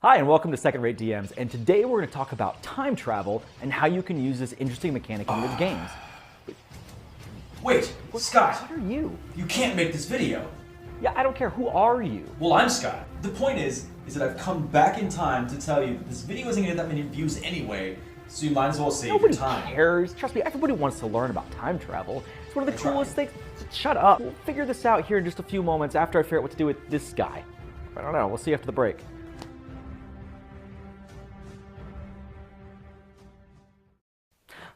Hi, and welcome to Second Rate DMs, and today we're going to talk about time travel and how you can use this interesting mechanic in your games. Wait, Scott! What are you? You can't make this video! Yeah, I don't care. Who are you? Well, I'm Scott. The point is that I've come back in time to tell you that this video isn't going to get that many views anyway, so you might as well save your time. Nobody cares. Trust me, everybody wants to learn about time travel. It's one of the coolest things. Shut up. We'll figure this out here in just a few moments after I figure out what to do with this guy. I don't know. We'll see after the break.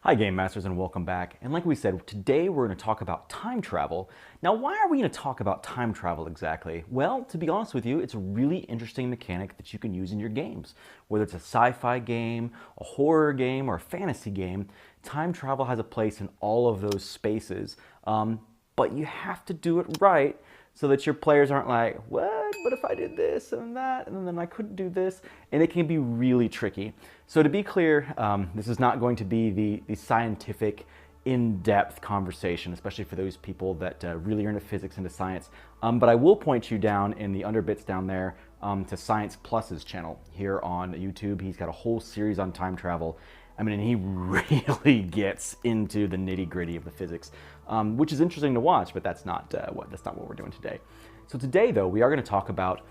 Hi Game Masters, and welcome back. And like we said, today we're going to talk about time travel. Now, why are we going to talk about time travel exactly? Well, to be honest with you, it's a really interesting mechanic that you can use in your games. Whether it's a sci-fi game, a horror game, or a fantasy game, time travel has a place in all of those spaces. But you have to do it right so that your players aren't like, what? But if I did this and that, and then I couldn't do this, and it can be really tricky. So to be clear, this is not going to be the scientific, in-depth conversation, especially for those people that really are into physics, into science. But I will point you down in the underbits down there to Science Plus's channel here on YouTube. He's got a whole series on time travel. I mean, and he really gets into the nitty-gritty of the physics, which is interesting to watch, but that's not what we're doing today. So today, though, we are going to talk about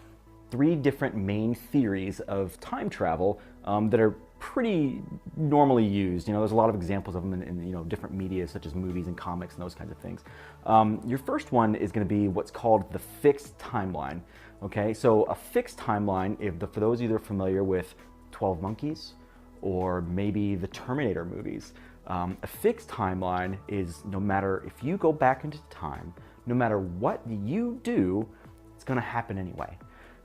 3 different main theories of time travel that are pretty normally used. You know, there's a lot of examples of them in different media, such as movies and comics and those kinds of things. Your first one is going to be what's called the fixed timeline. Okay, so a fixed timeline, for those of you that are familiar with 12 Monkeys, or maybe the Terminator movies. A fixed timeline is no matter if you go back into time, no matter what you do, it's going to happen anyway.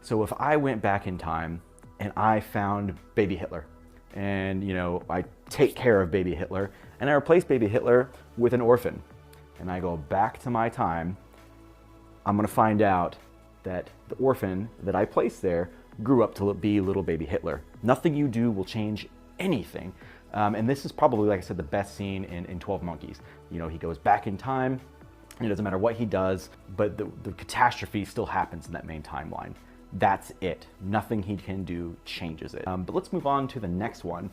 So if I went back in time and I found baby Hitler, and I take care of baby Hitler, and I replace baby Hitler with an orphan, and I go back to my time, I'm going to find out that the orphan that I placed there grew up to be little baby Hitler. Nothing you do will change anything. And this is probably, like I said, the best scene in 12 Monkeys. He goes back in time. It doesn't matter what he does, but the catastrophe still happens in that main timeline. That's it. Nothing he can do changes it. But let's move on to the next one,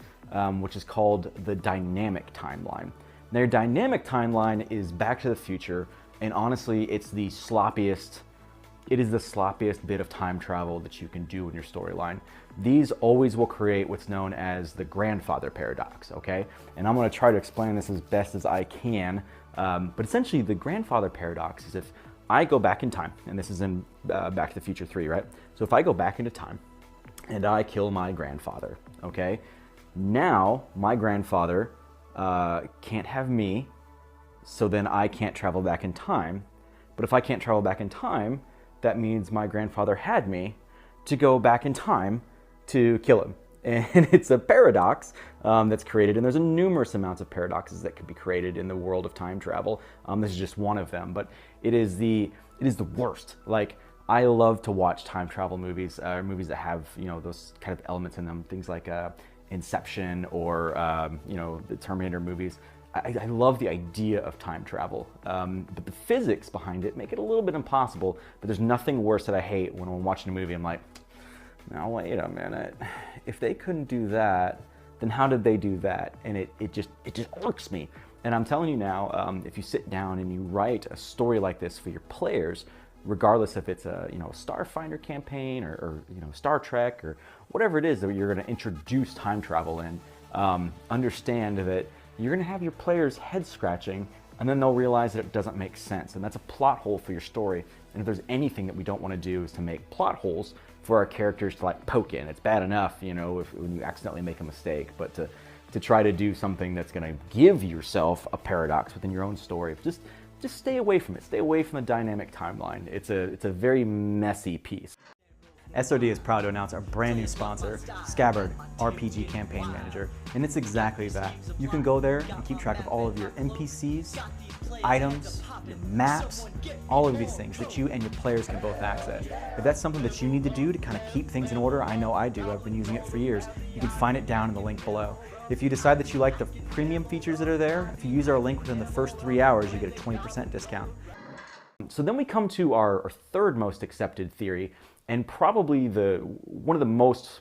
which is called the dynamic timeline. Their dynamic timeline is Back to the Future, and honestly, it's the sloppiest. It is the sloppiest bit of time travel that you can do in your storyline. These always will create what's known as the grandfather paradox, okay? And I'm gonna try to explain this as best as I can, but essentially the grandfather paradox is if I go back in time, and this is in Back to the Future 3, right? So if I go back into time and I kill my grandfather, okay? Now my grandfather can't have me, so then I can't travel back in time. But if I can't travel back in time, that means my grandfather had me to go back in time to kill him. And it's a paradox that's created, and there's a numerous amounts of paradoxes that could be created in the world of time travel. This is just one of them, but it is the worst. Like, I love to watch time travel movies, movies that have those kind of elements in them, things like Inception or the Terminator movies. I love the idea of time travel, but the physics behind it make it a little bit impossible. But there's nothing worse that I hate when I'm watching a movie. I'm like, now wait a minute. If they couldn't do that, then how did they do that? And it just irks me. And I'm telling you now, if you sit down and you write a story like this for your players, regardless if it's a Starfinder campaign or Star Trek or whatever it is that you're going to introduce time travel in, understand that you're going to have your players head scratching, and then they'll realize that it doesn't make sense, and that's a plot hole for your story. And if there's anything that we don't want to do is to make plot holes for our characters to poke in. It's bad enough, when you accidentally make a mistake, but to try to do something that's going to give yourself a paradox within your own story, just stay away from it. Stay away from the dynamic timeline. It's a very messy piece. SOD is proud to announce our brand new sponsor, Scabard RPG Campaign Manager, and it's exactly that. You can go there and keep track of all of your NPCs, items, your maps, all of these things that you and your players can both access. If that's something that you need to do to kind of keep things in order, I know I do, I've been using it for years, you can find it down in the link below. If you decide that you like the premium features that are there, if you use our link within the first 3 hours, you get a 20% discount. So then we come to our third most accepted theory, and probably one of the most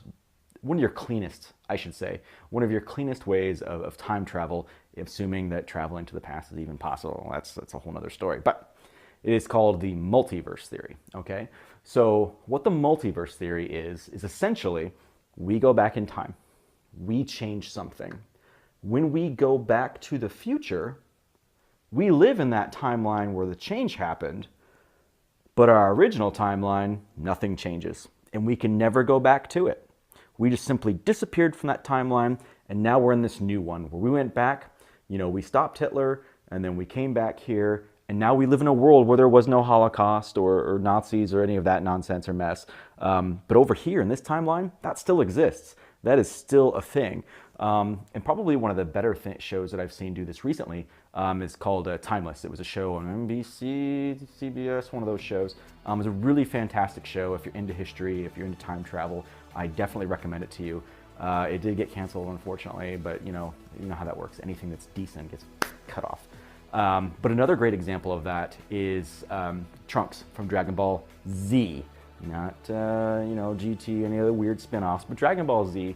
one of your cleanest, I should say, one of your cleanest ways of time travel, assuming that traveling to the past is even possible. That's a whole other story. But it is called the multiverse theory, okay? So what the multiverse theory is essentially we go back in time. We change something. When we go back to the future, we live in that timeline where the change happened, but our original timeline, nothing changes. And we can never go back to it. We just simply disappeared from that timeline, and now we're in this new one where we went back, we stopped Hitler, and then we came back here, and now we live in a world where there was no Holocaust or Nazis or any of that nonsense or mess. But over here in this timeline, that still exists. That is still a thing. And probably one of the better shows that I've seen do this recently is called Timeless. It was a show on NBC, CBS, one of those shows. It was a really fantastic show. If you're into history, if you're into time travel, I definitely recommend it to you. It did get canceled, unfortunately, but you know how that works. Anything that's decent gets cut off. But another great example of that is Trunks from Dragon Ball Z. Not, GT, any other weird spin-offs, but Dragon Ball Z.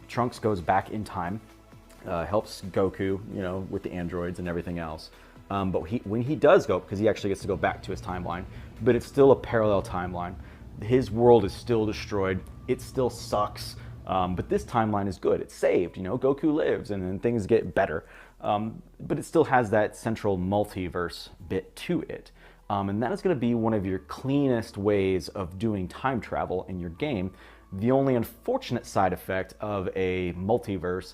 Trunks goes back in time, helps Goku, with the androids and everything else. But when he does go, because he actually gets to go back to his timeline, but it's still a parallel timeline. His world is still destroyed. It still sucks. But this timeline is good. It's saved. Goku lives, and then things get better. But it still has that central multiverse bit to it. And that is going to be one of your cleanest ways of doing time travel in your game. The only unfortunate side effect of a multiverse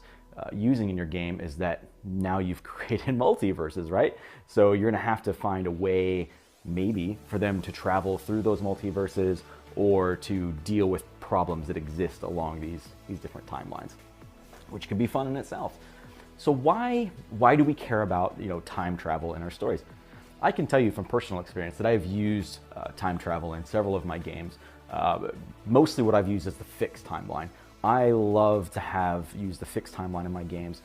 using in your game is that now you've created multiverses, right? So you're going to have to find a way, maybe, for them to travel through those multiverses or to deal with problems that exist along these different timelines, which can be fun in itself. So why do we care about time travel in our stories? I can tell you from personal experience that I've used time travel in several of my games. Mostly what I've used is the fixed timeline. I love to use the fixed timeline in my games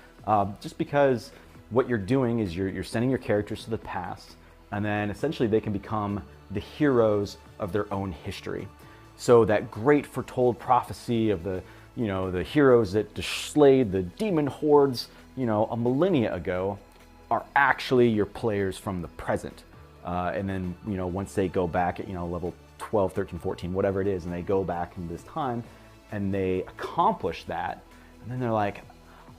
just because what you're doing is you're sending your characters to the past, and then essentially they can become the heroes of their own history. So that great foretold prophecy of the heroes that slayed the demon hordes a millennia ago are actually your players from the present. And then, once they go back at, level 12, 13, 14, whatever it is, and they go back in this time and they accomplish that, and then they're like,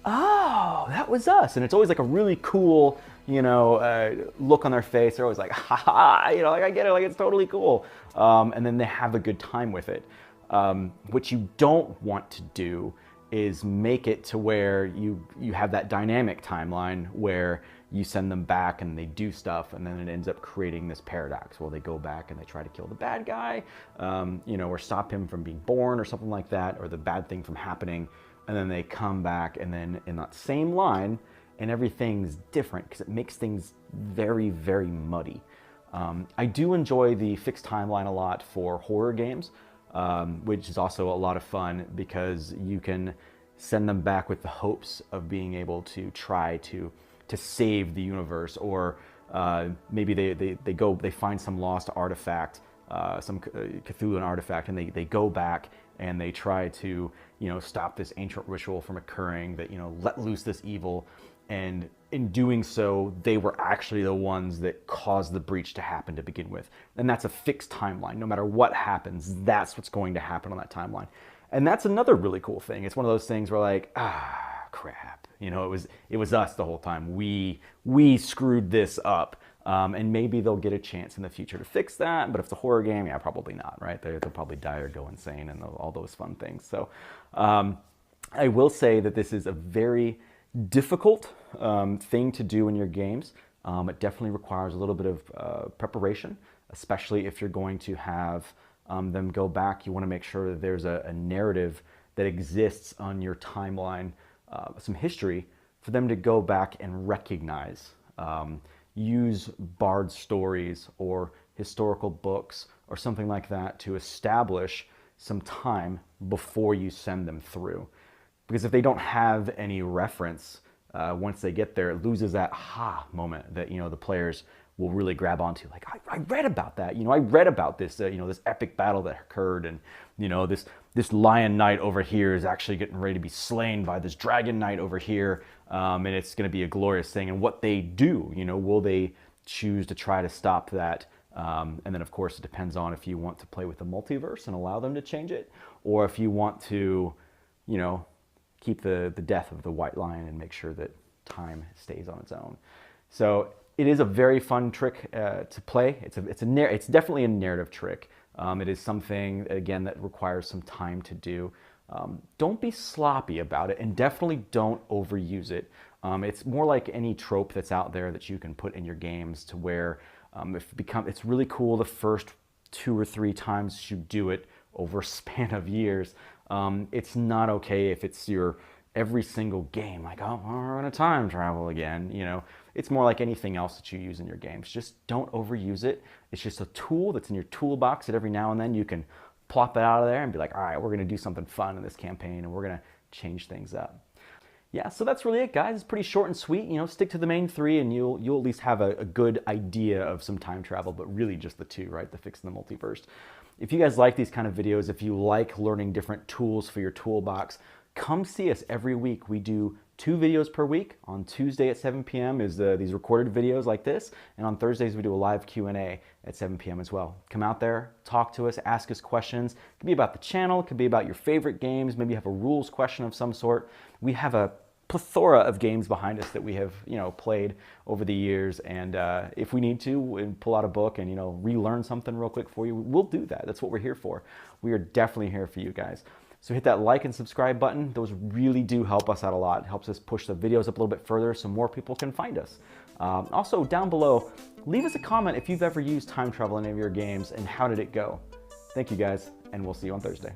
oh, that was us. And it's always like a really cool, look on their face. They're always like, ha ha, I get it, like it's totally cool. And then they have a good time with it. What you don't want to do is make it to where you have that dynamic timeline where you send them back and they do stuff, and then it ends up creating this paradox. Well, they go back and they try to kill the bad guy, or stop him from being born or something like that, or the bad thing from happening, and then they come back and then in that same line, and everything's different because it makes things very, very muddy. I do enjoy the fixed timeline a lot for horror games, which is also a lot of fun because you can send them back with the hopes of being able to try to save the universe, or maybe they find some lost artifact, some Cthulhu artifact, and they go back and they try to stop this ancient ritual from occurring, that let loose this evil, and in doing so they were actually the ones that caused the breach to happen to begin with. And that's a fixed timeline. No matter what happens, that's what's going to happen on that timeline. And that's another really cool thing. It's one of those things where like, crap, it was us the whole time. We screwed this up. And maybe they'll get a chance in the future to fix that. But if it's a horror game, yeah, probably not, right? They'll probably die or go insane and all those fun things. So I will say that this is a very difficult thing to do in your games. It definitely requires a little bit of preparation, especially if you're going to have them go back. You want to make sure that there's a narrative that exists on your timeline, some history for them to go back and recognize. Use bard stories or historical books or something like that to establish some time before you send them through. Because if they don't have any reference, once they get there, it loses that aha moment that the players will really grab onto. Like, I read about that. I read about this, this epic battle that occurred, and this lion knight over here is actually getting ready to be slain by this dragon knight over here, and it's going to be a glorious thing. And what they do, will they choose to try to stop that? And then, of course, it depends on if you want to play with the multiverse and allow them to change it, or if you want to, keep the death of the white lion and make sure that time stays on its own. So it is a very fun trick to play. It's definitely a narrative trick. It is something, again, that requires some time to do. Don't be sloppy about it, and definitely don't overuse it. It's more like any trope that's out there that you can put in your games, to where it's really cool the first 2 or 3 times you do it over a span of years. It's not okay if it's your every single game, like, oh, we're gonna time travel again. It's more like anything else that you use in your games. Just don't overuse it. It's just a tool that's in your toolbox that every now and then you can plop it out of there and be like, all right, we're gonna do something fun in this campaign, and we're gonna change things up. Yeah, so that's really it, guys. It's pretty short and sweet. Stick to the main 3, and you'll at least have a good idea of some time travel, but really just the 2, right? The fix and the multiverse. If you guys like these kind of videos, if you like learning different tools for your toolbox, come see us every week. We do 2 videos per week. On Tuesday at 7 p.m. is these recorded videos like this, and on Thursdays we do a live Q&A at 7 p.m. as well. Come out there, talk to us, ask us questions. It could be about the channel, it could be about your favorite games, maybe you have a rules question of some sort. We have a plethora of games behind us that we have played over the years, and if we need to and pull out a book and relearn something real quick for you, we'll do that. That's what we're here for. We are definitely here for you guys. So hit that like and subscribe button. Those really do help us out a lot. It helps us push the videos up a little bit further so more people can find us. Also, down below, leave us a comment if you've ever used time travel in any of your games and how did it go. Thank you guys, and we'll see you on Thursday.